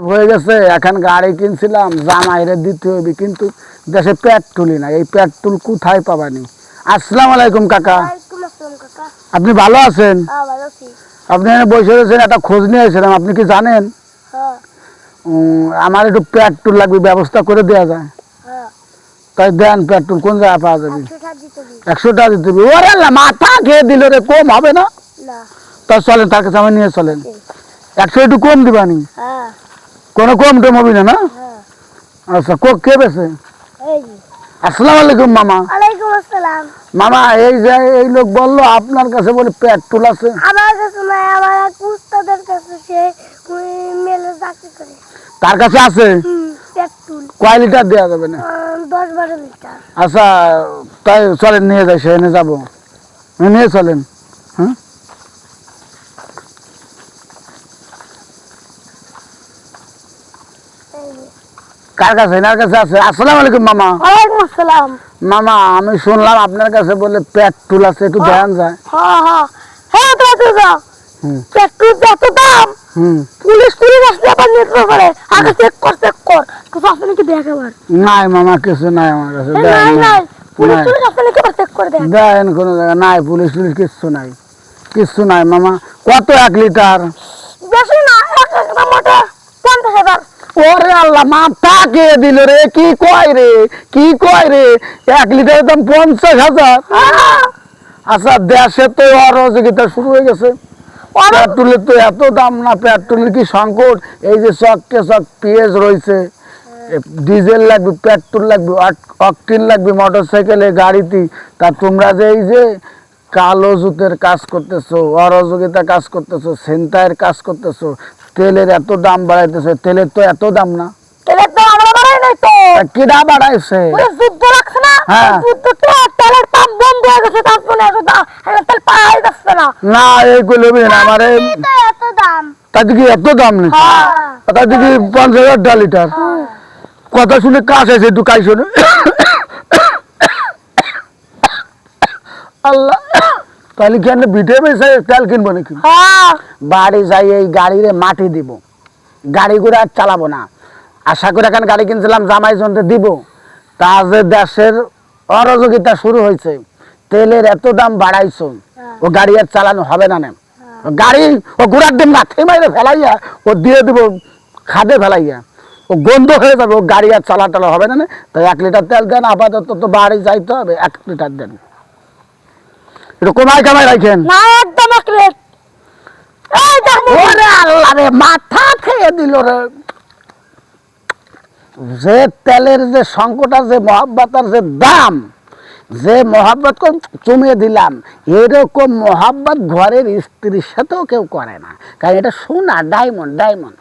হয়ে গেছে। এখন গাড়ি কিনছিলাম, জামাইরে দিতে হবে, কিন্তু দেশে পেট্রোলই না। এই পেট্রোল কোথায় পাবানি? আসসালামু আলাইকুম কাকা। আপনি ভালো আছেন? আপনি এখানে বসে রয়েছেন, একটা খোঁজ নিয়ে এসেছিলাম। আপনি কি জানেন আমার একটু পেট্রোল লাগবে, ব্যবস্থা করে দেওয়া যায়? তাই দেন, পেট্রোল কোন জায়গায় পাওয়া যাবে? 100 টাকা দিতে হবে? ওরে আল্লাহ, মাথা খেয়ে দিল রে, কম হবে না? তা চলেন, তার কাছে আমার নিয়ে চলেন। 100 একটু কম দিবানি? কোনো কম টম হবে না? আচ্ছা, কে বেছে? আসসালামু আলাইকুম মামা। ওয়ালাইকুম আসসালাম। মামা, এই যে এই লোক বললো আপনার কাছে বলে পেট্রোল আছে। আমার কাছে নাই, আমার এক উস্তাদের কাছে, সে মেলে চাকরি করে। তার কাছে আছে? পেট্রোল কয় লিটার দেওয়া যাবে না? 10-12 লিটার। আচ্ছা, তাই চলেন, নিয়ে যাই, সেখানে যাবো, নিয়ে চলেন। হ্যাঁ, কার কাছে? এনার কাছে আছে। আসসালামু আলাইকুম মামা। ওয়ালাইকুম আসসালাম। মামা, আমি শুনলাম আপনার কাছে বলে পেট্রোল আছে, একটু দেখান যায়? হ্যাঁ, তো যাও। পেট্রোল এত দাম, পুলিশ আসলে আবার নিতে পারে। আগে চেক কর কিছু আছে নাকি দেখ আবার। নাই মামা, কিছু নাই আমার কাছে। নাই, পুলিশ আসলে নাকি আবার চেক করে দেখ। দেন, কোনো জায়গায় নাই, পুলিশ কিচ্ছু নাই, কিচ্ছু নাই মামা। কত 1 লিটার? বেশি না, একটা মোটা 50,000। ওরে আল্লাহ, মাথা কে দিল রে? কি কয় রে, কি কয় রে? 1 লিটারের দাম 50,000? আচ্ছা, দেশে তো অরাজকতা শুরু হয়ে গেছে। পেট্রোলের তো এত দাম না, পেট্রোলের কি সংকট? এই যে চককে চক পেঁয়াজ রয়েছে, ডিজেল লাগবে, পেট্রোল লাগবে, অকটেন লাগবে মোটর সাইকেলে, গাড়িতে। তা তোমরা যে এই যে কালো জুতের কাজ করতেছো, অরাজকতা কাজ করতেছো, ছিনতাইয়ের কাজ করতেছো, তেলের এত দাম বাড়াইতেছে। তেলের তো এত দাম না। তেলের দাম আমরা বাড়াই নাই তো। কিডা বাড়াইছে? ওই যুদ্ধ লাগছে না, হ্যাঁ। যুদ্ধতে তেলের পাম্প বন্ধ হয়ে গেছে, তারপরে এত দাম, তেল পাওয়াই যাচ্ছে না। না, এইগুলো না আমারে। এত দাম? তাতে কি এত দাম নেই? তাতে কি 50,000 লিটার? কথা শুনে কাজ আছে, একটু কাজ শুনে। আল্লাহ, তাহলে কি আমি বিটে বেসে তেল কিনবো নাকি? বাড়ি যাই, এই গাড়িরে মাটি দিব, গাড়ি ঘোড়া আর চালাবো না। আশা করে এখন গাড়ি কিনছিলাম, জামাই জনতে দিব। তা যে দেশের অরাজকতা শুরু হয়েছে, তেলের এত দাম বাড়াইছো, ও গাড়ি আর চালানো হবে না। গাড়ি ও ঘোড়ার দিন মাঠে মাইরে ফেলাইয়া ও দিয়ে দিব খাদে ফেলাইয়া, ও গন্ধ হয়ে যাবে, ও গাড়ি আর চালাটালা হবে না। তাই 1 লিটার তেল দেন, আপাতত তো বাড়ি যাইতে হবে, 1 লিটার দেন। একটু কমায় কামায় রাখেন। না, একদম 1 লিটার। ওরে আল্লাহ রে, মাথা খেয়ে দিল রে। যে তেলের যে সংকট আর যে মহাব্বত আর যে দাম, যে মহাব্বত চুমিয়ে দিলাম, এরকম মহাব্বত ঘরের স্ত্রীর সাথেও কেউ করে না। কারণ এটা সোনা, ডায়মন্ড।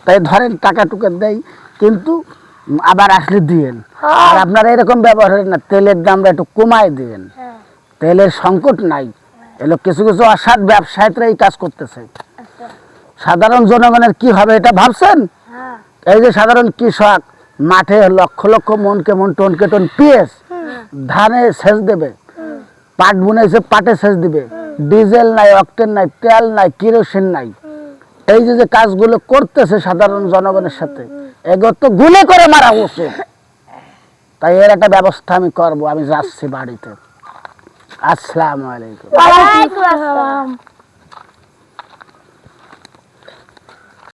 তাই ধরেন, টাকা টুকা দেয়, কিন্তু আবার আসলে দিয়েন। আর আপনারা এরকম ব্যবহার করেন না, তেলের দামটা একটু কমায় দিবেন। তেলের সংকট নাই, এলো কিছু কিছু অসৎ ব্যবসায়ীরা এই কাজ করতেছে। সাধারণ জনগণের কি হবে এটা ভাবছেন? এই যে সাধারণ কৃষক মাঠে লক্ষ লক্ষ মনকে মন, টনকে টন পেঁয়াজ ধানে সেচ দেবে, পাট বুনেছে পাটে সেচ দিবে, ডিজেল নাই, অকটেন নাই, তেল নাই, কেরোসিন নাই। এই যে কাজগুলো করতেছে সাধারণ জনগণের সাথে, এগুলো তো গুলি করে মারা উচিত। তাই এর একটা ব্যবস্থা আমি করব। আমি যাচ্ছি বাড়িতে। আসসালামু আলাইকুম। ওয়ালাইকুম আসসালাম।